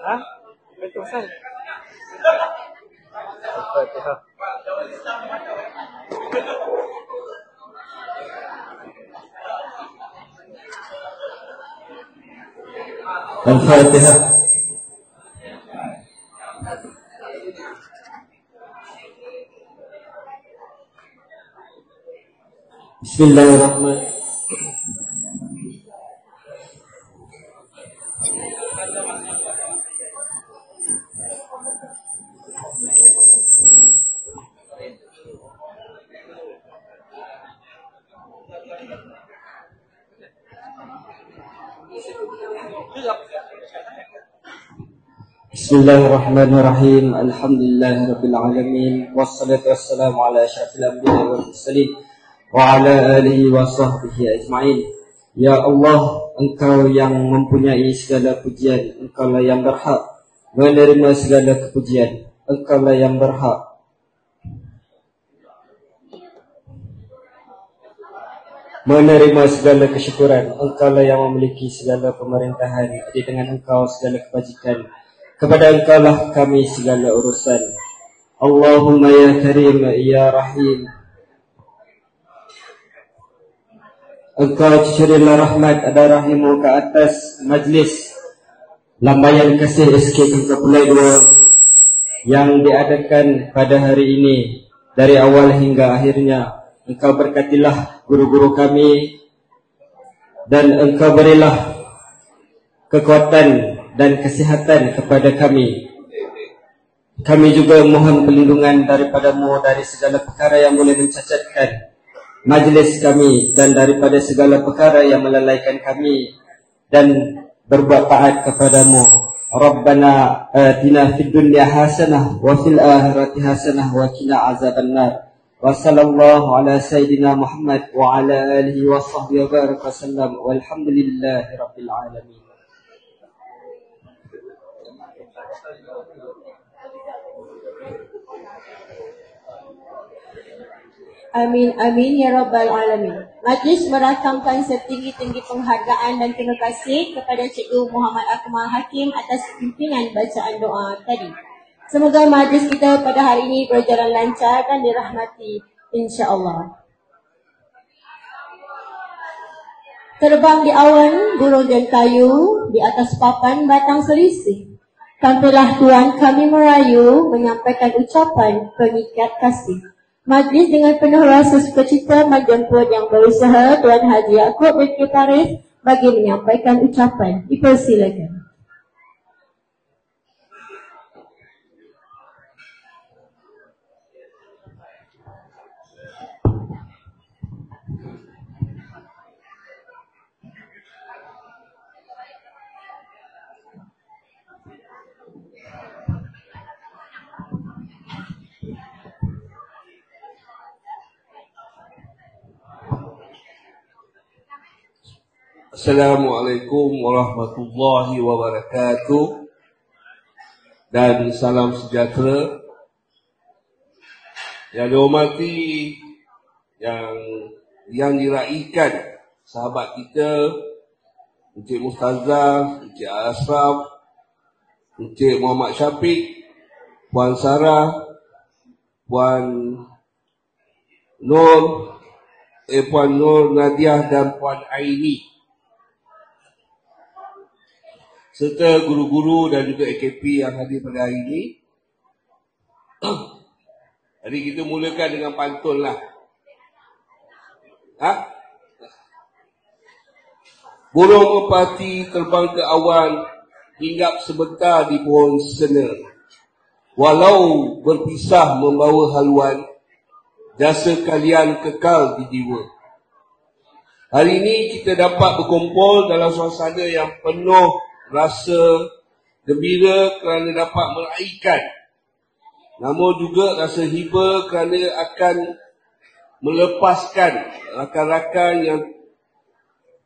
Hah? Betul San. Al-Fatihah. Al-Fatihah. Bismillahirrahmanirrahim. Bismillahirrahmanirrahim. Alhamdulillahirabbil alamin. Wassalatu wassalamu ala asyrafil anbiya'i wal mursalin wa ala alihi wa sahbihi ajma'in. Ya Allah, Engkau yang mempunyai segala pujian, Engkaulah yang berhak menerima segala kepujian, Engkaulah yang berhak menerima segala kesyukuran, Engkaulah yang memiliki segala pemerintahan, di dengan Engkau segala kebajikan, kepada Engkaulah kami segala urusan. Allahumma ya Karim ya Rahim, Engkau curilah rahmat ada rahimu ke atas majlis lambaian kasih SK Kepulai 2 yang diadakan pada hari ini dari awal hingga akhirnya. Engkau berkatilah guru-guru kami dan Engkau berilah kekuatan dan kesihatan kepada kami. Kami juga mohon perlindungan daripada-Mu dari segala perkara yang boleh mencacatkan majlis kami dan daripada segala perkara yang melalaikan kami dan berbuat taat kepada-Mu. Rabbana atina fid dunya hasanah wa fil akhirati hasanah wa qina azabannar. Wa sallallahu ala sayyidina Muhammad wa ala alihi wa sahbihi wa baraka wasallam walhamdulillahi rabbil alamin. Amin, amin, ya Rabbal Alamin. Majlis merakamkan setinggi-tinggi penghargaan dan terima kasih kepada Cikgu Muhammad Akmal Hakim atas pimpinan bacaan doa tadi. Semoga majlis kita pada hari ini berjalan lancar dan dirahmati, insya-Allah. Terbang di awan, burung dan kayu, di atas papan batang selisih. Tampillah Tuan kami merayu, menyampaikan ucapan pengikat kasih. Majlis dengan penuh rasa sukacita menjemput yang berusaha Tuan Haji Yaakob binti Faris bagi menyampaikan ucapan. Dipersilakan. Assalamualaikum warahmatullahi wabarakatuh dan salam sejahtera yang dihormati, yang diraikan sahabat kita Encik Mustazah, Encik Asraf, Encik Muhammad Syafiq, Puan Sarah, Puan Nur Nadiah dan Puan Aini, serta guru-guru dan juga AKP yang hadir pada hari ini. Jadi kita mulakan dengan pantun lah. Burung merpati terbang ke awan, hinggap sebentar di pohon sena. Walau berpisah membawa haluan, jasa kalian kekal di jiwa. Hari ini kita dapat berkumpul dalam suasana yang penuh rasa gembira kerana dapat meraihkan, namun juga rasa hiba kerana akan melepaskan rakan-rakan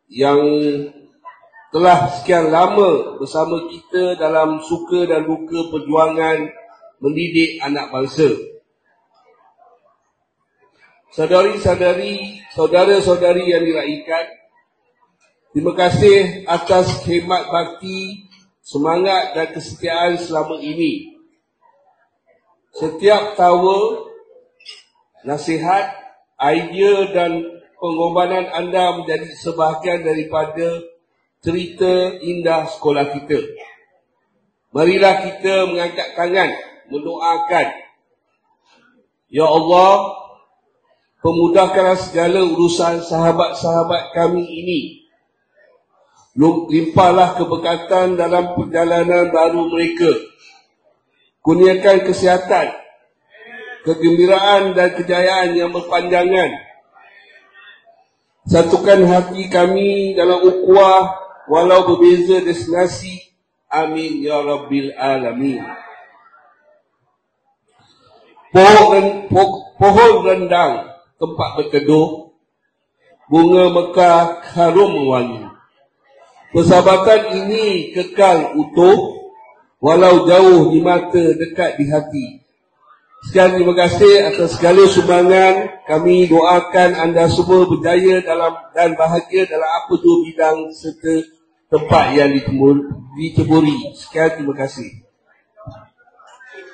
yang telah sekian lama bersama kita dalam suka dan duka perjuangan mendidik anak bangsa. saudari-saudari, saudara-saudari yang diraikan, terima kasih atas khidmat bakti, semangat dan kesetiaan selama ini. Setiap tawa, nasihat, idea dan pengorbanan anda menjadi sebahagian daripada cerita indah sekolah kita. Marilah kita mengangkat tangan, mendoakan. Ya Allah, pemudahkanlah segala urusan sahabat-sahabat kami ini. Limpahlah keberkatan dalam perjalanan baru mereka. Kurniakan kesihatan, kegembiraan dan kejayaan yang berpanjangan. Satukan hati kami dalam ukhuwah walau berbeza destinasi. Amin ya Rabbil Alamin. Pohon rendang tempat berteduh, bunga mekar harum wangi. Persahabatan ini kekal utuh, walau jauh di mata, dekat di hati. Sekian terima kasih atas segala sumbangan. Kami doakan anda semua berjaya dan bahagia dalam apa jua bidang serta tempat yang diceburi. Sekian terima kasih.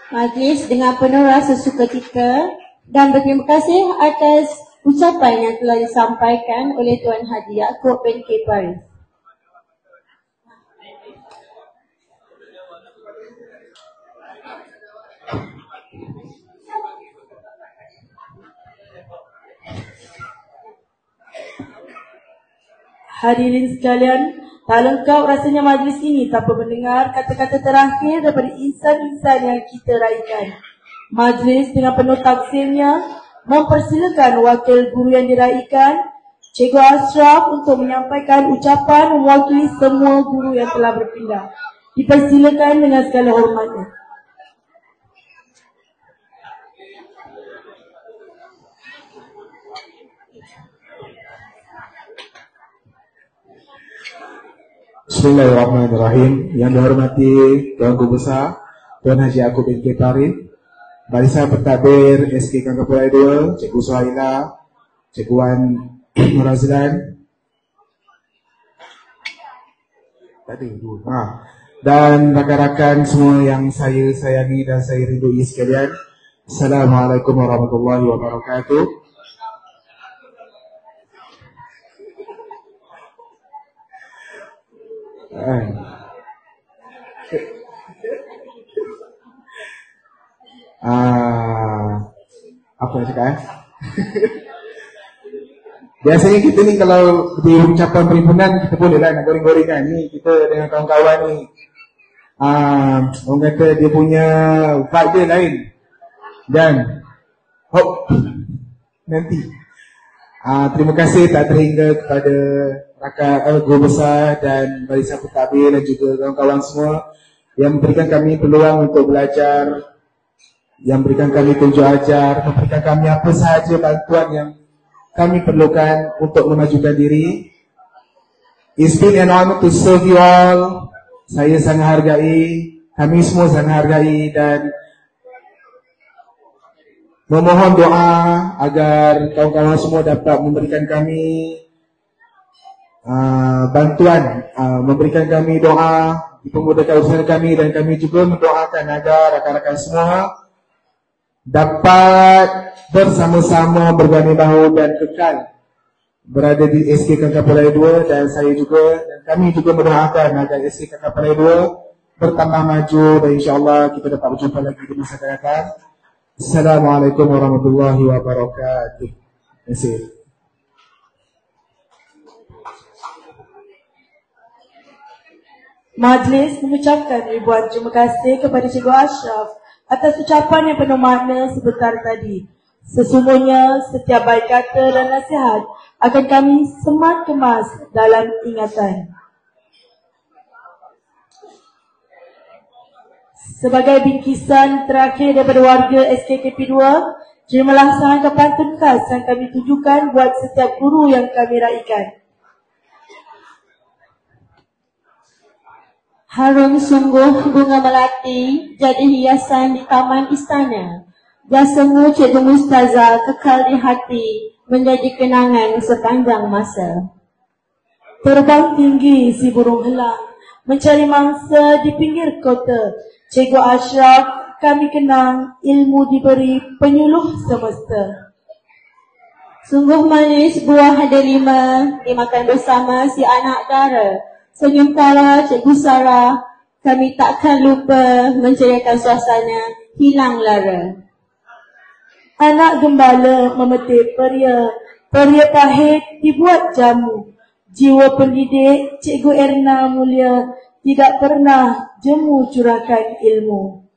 Majlis dengan penuh rasa sukacita dan berterima kasih atas ucapan yang telah disampaikan oleh Tuan Haji Yaakob bin K. Paris. Hadirin sekalian, tak lengkap rasanya majlis ini tanpa mendengar kata-kata terakhir daripada insan-insan yang kita raikan. Majlis dengan penuh takzimnya mempersilakan wakil guru yang diraikan, Cikgu Ashraf, untuk menyampaikan ucapan mewakili semua guru yang telah berpindah. Dipersilakan dengan segala hormatnya. Bismillahirrahmanirrahim. Yang dihormati Tuan Guru Besar Tuan Haji Yaakob bin K. Paris, Barisan Pentadbir SK Kangkapulai 2, Cikgu Suhaila, Cikgu Wan Murazlan, dan rakan-rakan semua yang saya sayangi dan saya ridui sekalian. Assalamualaikum warahmatullahi wabarakatuh. Apa yang cakap biasanya kita ni kalau di ucapan perhimpunan kita boleh lah nak goreng-gorengan ni. Kita dengan kawan-kawan ni orang kata dia punya vibe dia lain. Dan nanti terima kasih tak terhingga kepada rakan guru besar dan barisan pentadbir dan juga kawan-kawan semua yang memberikan kami peluang untuk belajar, yang memberikan kami tunjuk ajar, memberikan kami apa sahaja bantuan yang kami perlukan untuk memajukan diri. It's been an honor to serve you all. Saya sangat hargai, kami semua sangat hargai dan memohon doa agar kawan-kawan semua dapat memberikan kami bantuan, memberikan kami doa, memudahkan usaha kami, dan kami juga mendoakan agar rakan-rakan semua dapat bersama-sama berganding bahu dan kekal berada di SK Kangkapulai 2, dan saya juga dan kami juga mendoakan agar SK Kangkapulai 2 bertambah maju dan insya-Allah kita dapat berjumpa lagi di masa akan datang. Assalamualaikum warahmatullahi wabarakatuh. Terima kasih. Majlis mengucapkan ribuan terima kasih kepada Cikgu Ashraf atas ucapan yang penuh makna sebentar tadi. Sesungguhnya setiap baik kata dan nasihat akan kami semat kemas dalam ingatan. Sebagai bingkisan terakhir daripada warga SKKP 2, terimalah sahankan pantun khas yang kami tujukan buat setiap guru yang kami raikan. Harum sungguh bunga melati jadi hiasan di taman istana. Jasamu Cikgu Mustazah kekal di hati menjadi kenangan sepanjang masa. Terbang tinggi si burung elang mencari mangsa di pinggir kota. Cikgu Ashraf kami kenang, ilmu diberi penyuluh semesta. Sungguh manis buah delima dimakan bersama si anak dara. Senyum tawa Cikgu Sarah, kami takkan lupa menceriakan suasana hilang lara. Anak gembala memetik peria, peria pahit dibuat jamu. Jiwa pendidik Cikgu Erna mulia tidak pernah jemu curahkan ilmu.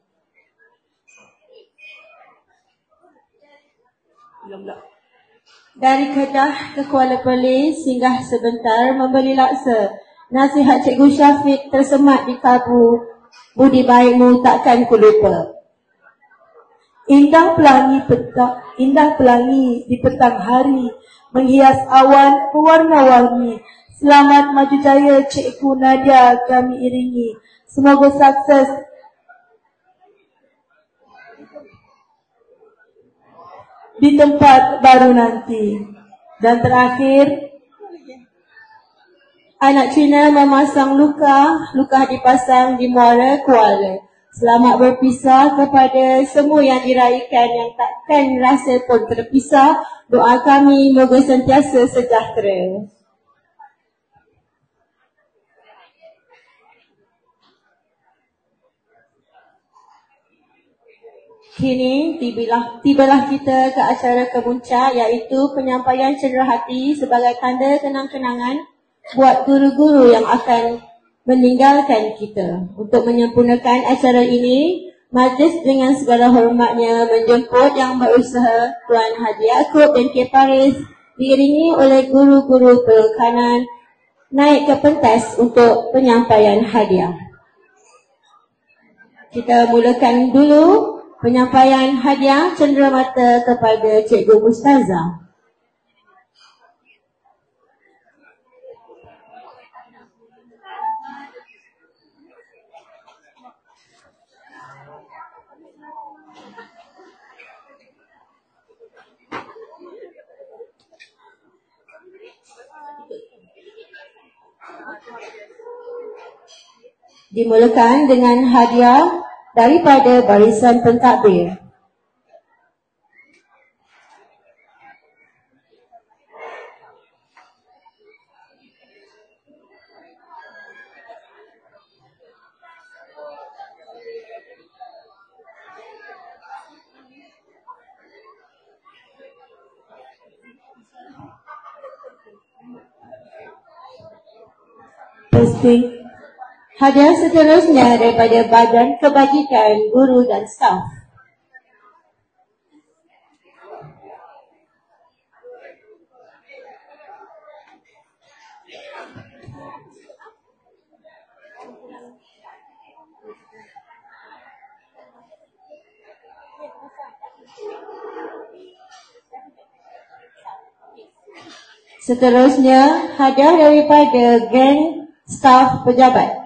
Dari Kedah ke Kuala Perlis singgah sebentar membeli laksa. Nasihat Cikgu Syafiq tersemat di kabu. Budi baikmu takkan ku lupa. Indah pelangi di petang hari menghias awan berwarna-warni. Selamat maju jaya Cikgu Nadia kami iringi. Semoga sukses di tempat baru nanti. Dan terakhir, anak Cina memasang luka dipasang di Muara Kuala. Selamat berpisah kepada semua yang diraikan yang takkan rasa pun terpisah. Doa kami moga sentiasa sejahtera. Kini tibalah kita ke acara kemuncak iaitu penyampaian cenderahati sebagai tanda kenang-kenangan buat guru-guru yang akan meninggalkan kita. Untuk menyempurnakan acara ini, majlis dengan segala hormatnya menjemput yang berusaha Tuan Haji Yaakob dan K. Paris diiringi oleh guru-guru perkanan naik ke pentas untuk penyampaian hadiah. Kita mulakan dulu penyampaian hadiah cenderamata kepada Cikgu Mustazah. Dimulakan dengan hadiah daripada barisan pentadbir. Hadiah seterusnya daripada Badan Kebajikan Guru dan Staf. Seterusnya, hadiah daripada Geng Staf Pejabat.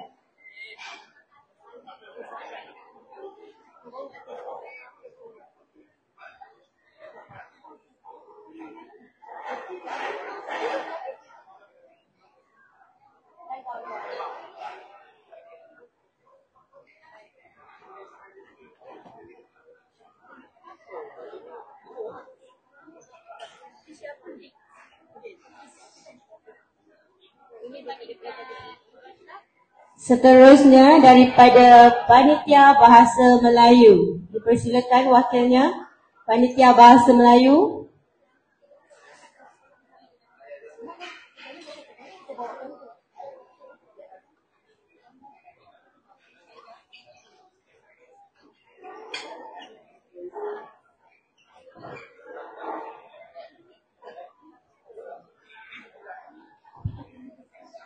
Seterusnya daripada Panitia Bahasa Melayu. Dipersilakan wakilnya, Panitia Bahasa Melayu.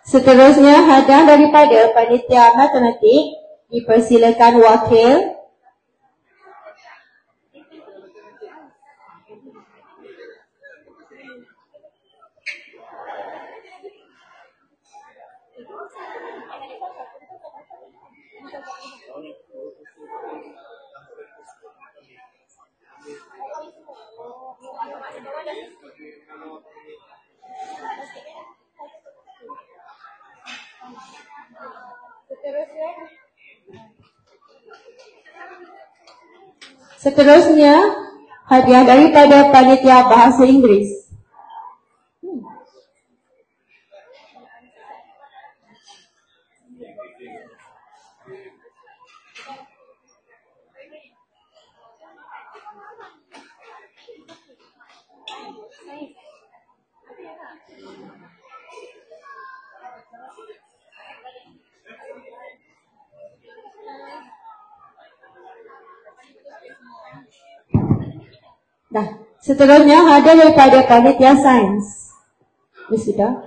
Seterusnya hadiah daripada Panitia Matematik. Dipersilakan wakil. Seterusnya, hadiah daripada panitia bahasa Inggeris. Dah, seterusnya hadiah daripada panitia sains. Sudah.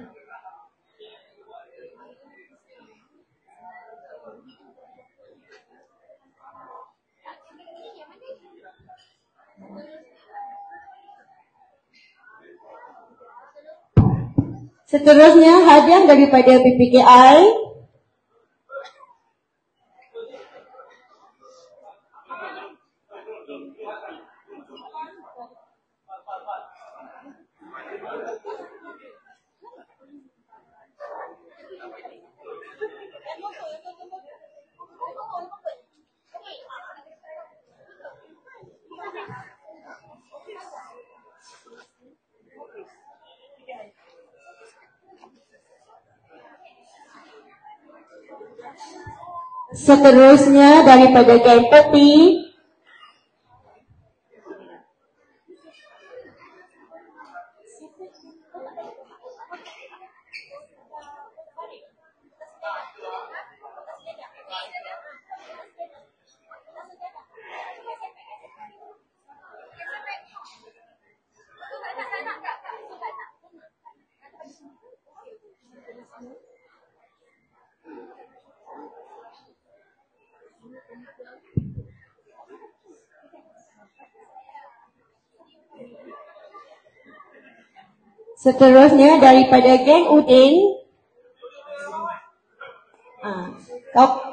Seterusnya hadiah daripada PPKI. Seterusnya daripada geng peti. Seterusnya daripada geng Udin. Kau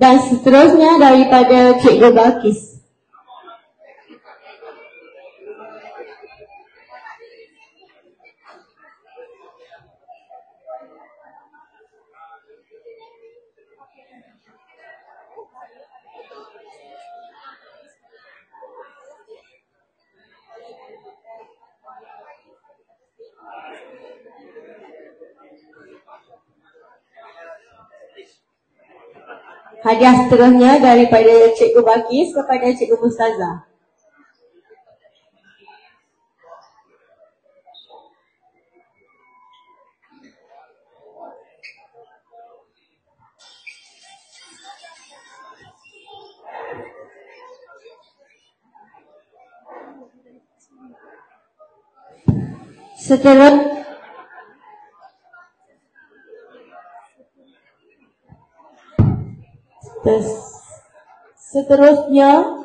dan seterusnya daripada Cikgu Balkis. Hadiah seterusnya daripada Cikgu Balkis kepada Cikgu Mustazah. Seterusnya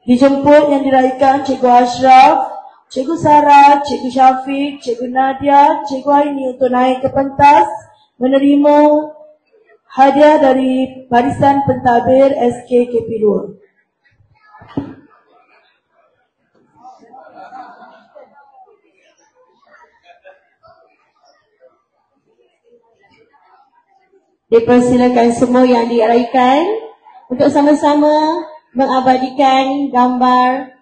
dijemput yang diraikan Cikgu Ashraf, Cikgu Sarah, Cikgu Syafiq, Cikgu Nadia, Cikgu Aini untuk naik ke pentas menerima hadiah dari Barisan Pentadbir SKKP 2. Dipersilakan semua yang diraikan untuk sama-sama mengabadikan gambar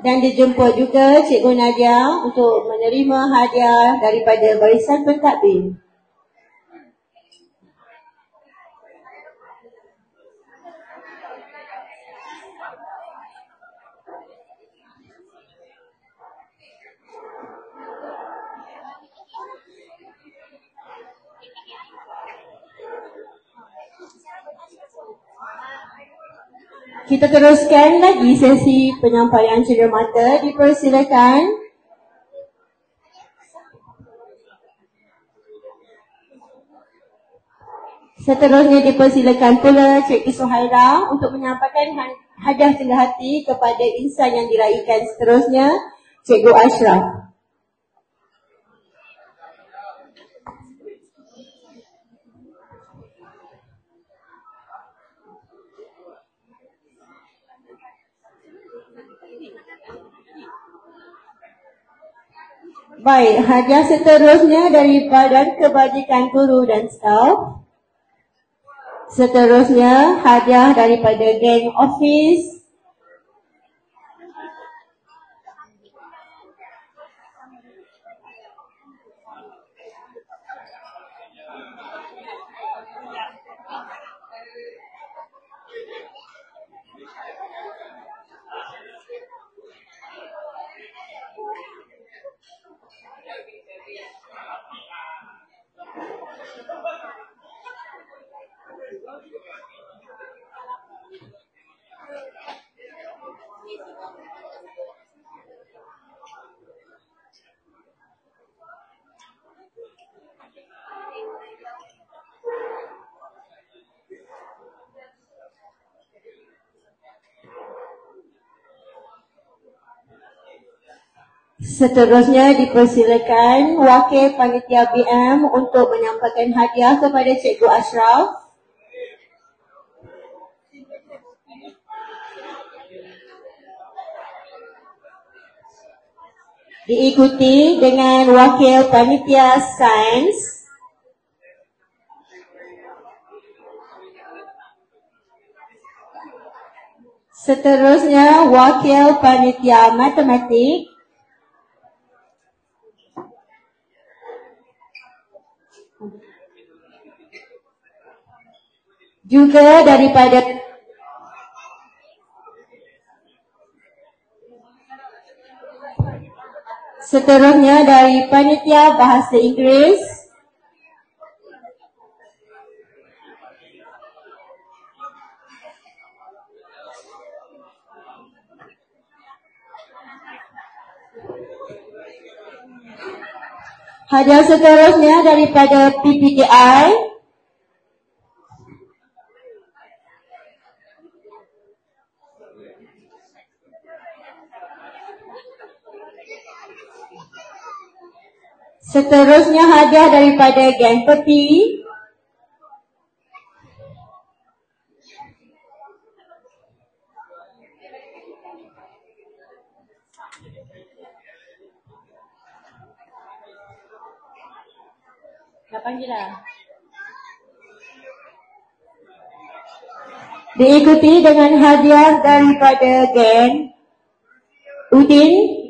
Dan dijemput juga Cikgu Nadia untuk menerima hadiah daripada barisan pentadbir. Kita teruskan lagi sesi penyampaian cenderamata. Dipersilakan seterusnya dipersilakan pula Cikgu Suhaira untuk menyampaikan hadiah tengah hati kepada insan yang diraikan seterusnya, Cikgu Ashraf. Baik, hadiah seterusnya dari Badan Kebajikan Guru dan Staf. Seterusnya hadiah daripada Geng Office. Seterusnya dipersilakan Wakil Panitia BM untuk menyampaikan hadiah kepada Cikgu Ashraf. Diikuti dengan Wakil Panitia Sains. Seterusnya Wakil Panitia Matematik. Juga daripada seterusnya dari Panitia Bahasa Inggeris. Hadiah seterusnya daripada PPKI. Seterusnya hadiah daripada Geng Peti. Nak panggil lah. Diikuti dengan hadiah daripada Geng Udin.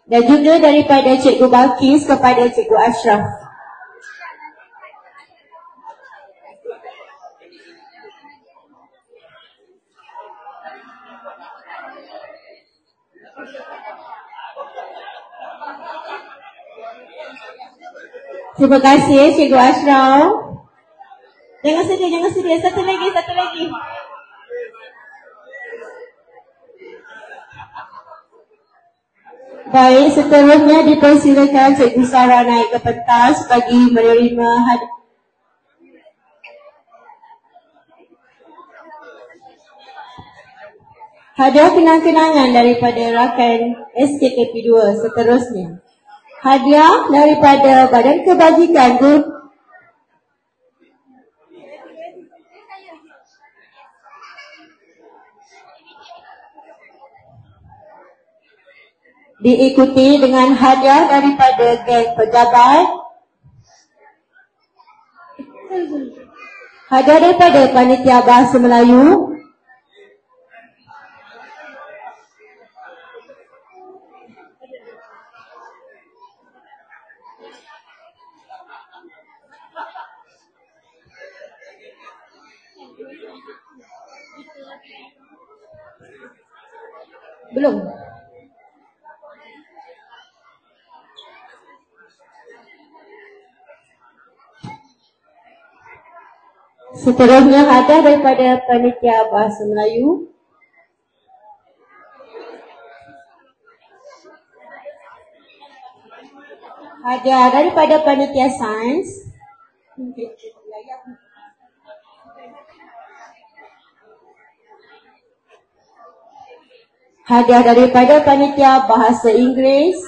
Dan juga daripada Cikgu Balkis kepada Cikgu Ashraf. Terima kasih Cikgu Ashraf. Jangan sedih. Satu lagi. Baik, seterusnya dipersilakan Cikgu Sarah naik ke pentas bagi menerima hadiah kenang-kenangan daripada rakan SKKP 2. Seterusnya, hadiah daripada Badan Kebajikan Guru diikuti dengan hadiah daripada geng pejabat, hadiah daripada Panitia Bahasa Melayu, belum. Seterusnya hadiah daripada Panitia Bahasa Melayu, hadiah daripada Panitia Sains, hadiah daripada Panitia Bahasa Inggeris.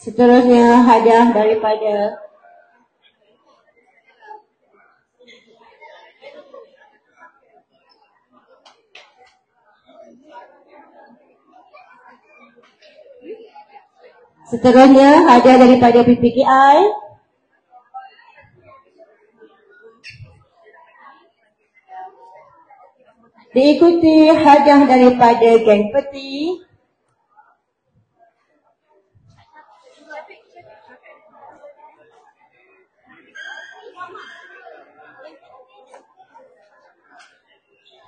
Seterusnya hadiah daripada PPKI. Diikuti hadiah daripada geng peti.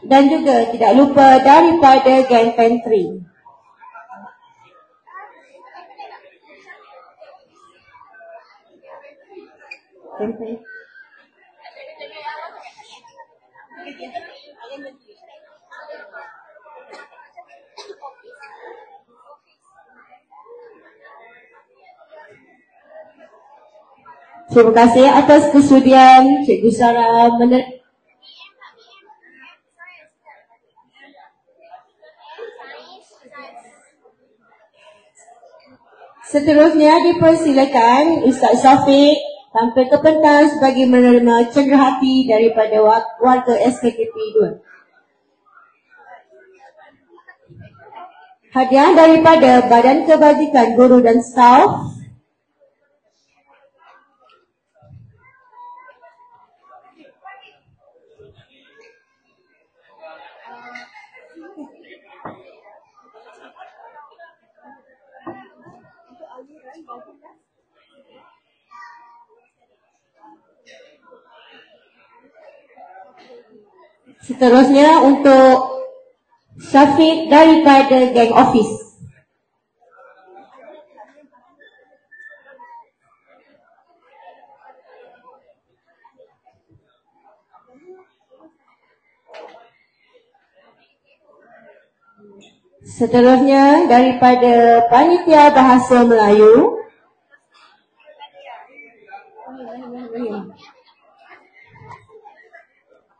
Dan juga tidak lupa daripada geng pantry. Terima kasih atas kesudian Cikgu Sarah Seterusnya dipersilakan Ustaz Syafiq tampil ke pentas bagi menerima cenderahati daripada warga SKKP 2. Hadiah daripada Badan Kebajikan Guru dan Staf. Seterusnya untuk Syafiq daripada geng office. Seterusnya daripada Panitia Bahasa Melayu.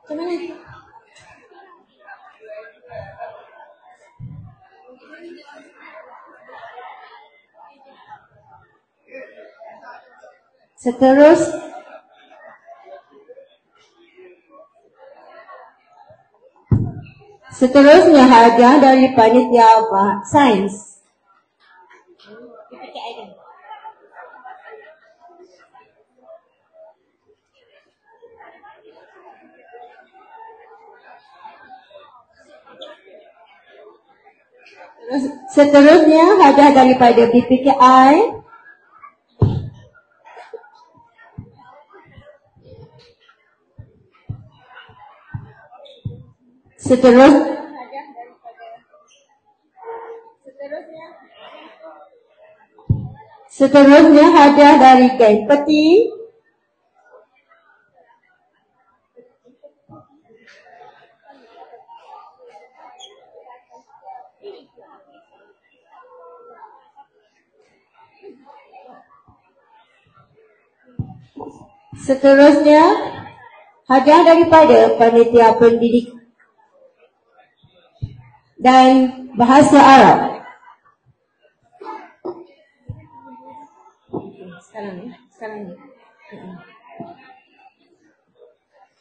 Macam mana? Seterusnya hadiah dari Panitia Sains. Seterusnya hadiah daripada PPKI. Seterusnya hadiah dari geng peti. Seterusnya hadiah daripada panitia pendidik dan bahasa Arab. Sekarang ni.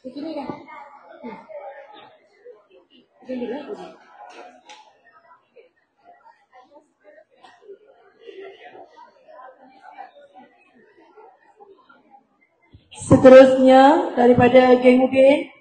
Begini dah. Begini dah. Seterusnya daripada geng Ubin.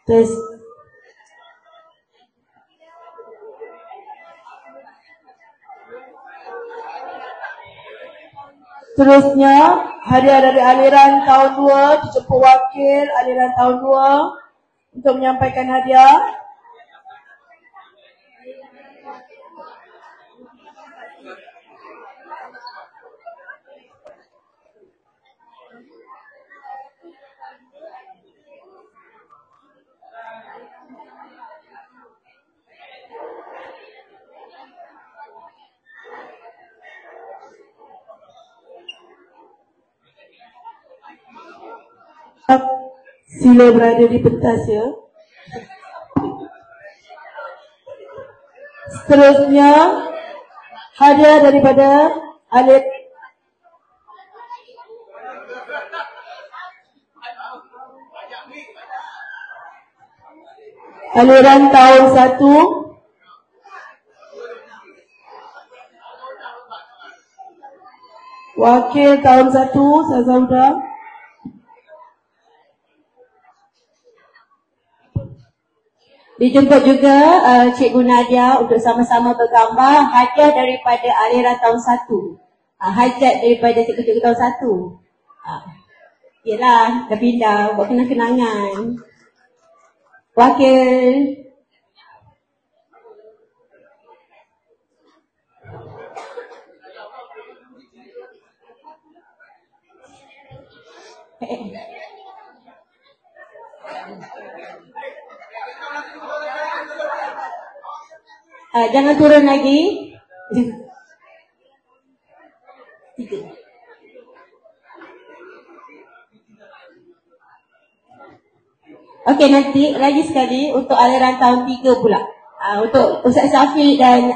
Tes. Seterusnya hadiah dari aliran tahun 2 dijemput wakil aliran tahun 2 untuk menyampaikan hadiah. Sila berada di pentas ya. Seterusnya hadiah daripada aliran tahun 1. Wakil tahun 1 Sazauda. Dijemput juga Cikgu Nadia untuk sama-sama bergambar hadiah daripada aliran tahun 1. Hajat daripada cikgu-cikgu tahun 1. Yelah, dah pindah buat kenang-kenangan. Wakil. Jangan turun lagi. 3. Okey, nanti lagi sekali untuk aliran tahun 3 pula. Untuk Ustaz Syafiq dan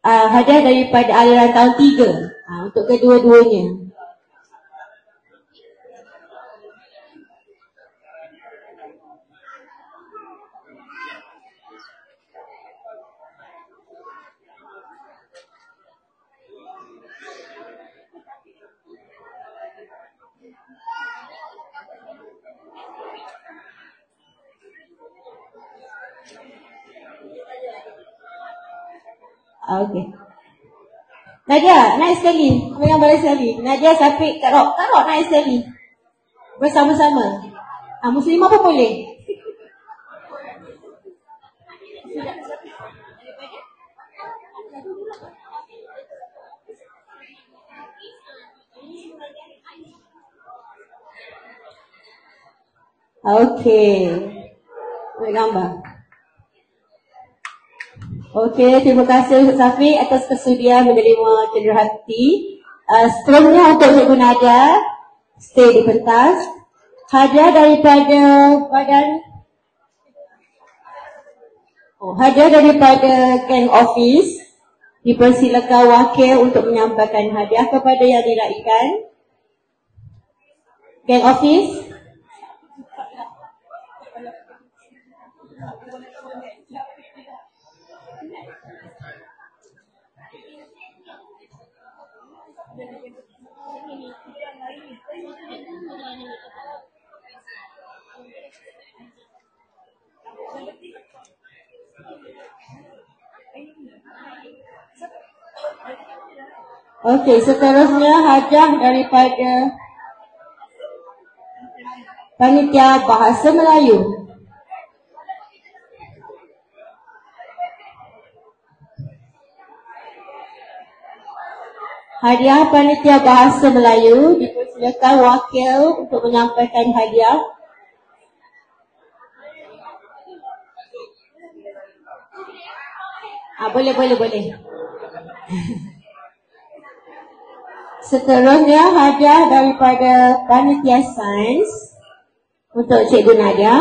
hadiah daripada aliran tahun 3 untuk kedua-duanya. Okey. Nadia, naik sekali. Yang balik sekali. Nadia, Syafiq, Kak Rok. Kak Rok naik sekali. Bersama-sama. Muslimah pun boleh. Okey. Ambil gambar. Okey, terima kasih Ustaz Syafiq atas kesudian menerima cenderahati. Seterusnya untuk Cikgu Nadia, stay di pentas. Hadiah daripada badan Hadiah daripada geng office. Dipersilakan wakil untuk menyampaikan hadiah kepada yang diraikan. Geng office. Okey, seterusnya hadiah daripada Panitia Bahasa Melayu. Hadiah Panitia Bahasa Melayu, dipersilakan wakil untuk menyampaikan hadiah. Boleh. Seterusnya hadiah daripada Panitia Sains untuk Cikgu Nadia.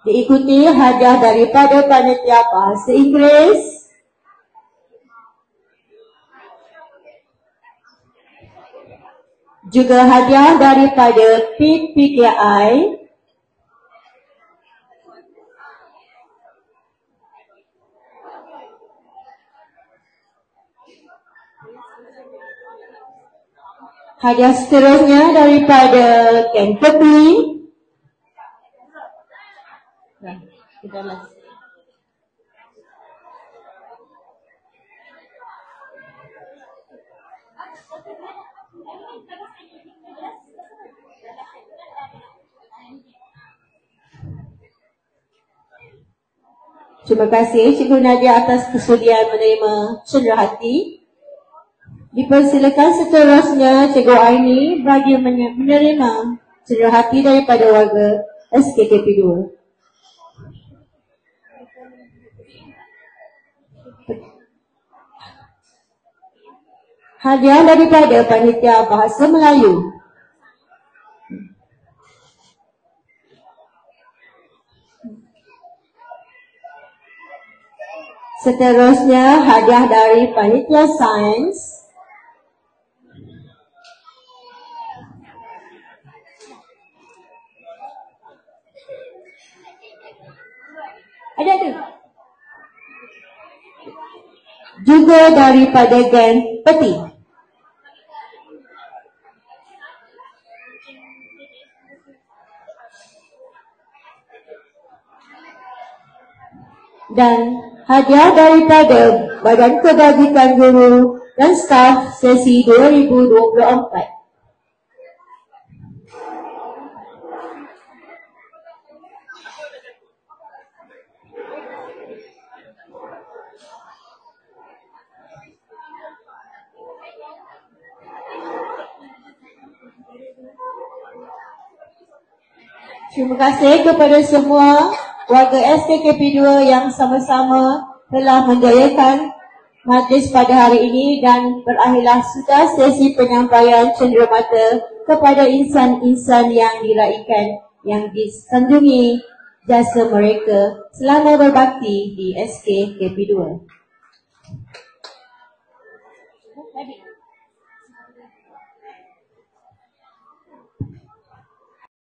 Diikuti hadiah daripada Panitia Bahasa Inggeris. Juga hadiah daripada PPKI. Hadiah seterusnya daripada Geng Tepi. Terima kasih Cikgu Nadia atas kesudian menerima cenderahati. Dipersilakan seterusnya Cikgu Aini bagi menerima cenderahati daripada warga SKKP 2. Hadiah daripada Panitia Bahasa Melayu. Seterusnya hadiah dari Panitia Sains. Ada. Juga daripada Geng Peti. Dan hadiah daripada Badan Kebajikan Guru dan Staf sesi 2024. Terima kasih kepada semua warga SKKP 2 yang sama-sama telah menjayakan majlis pada hari ini, dan berakhirlah sudah sesi penyampaian cenderamata kepada insan-insan yang diraikan yang disanjungi jasa mereka selama berbakti di SKKP 2.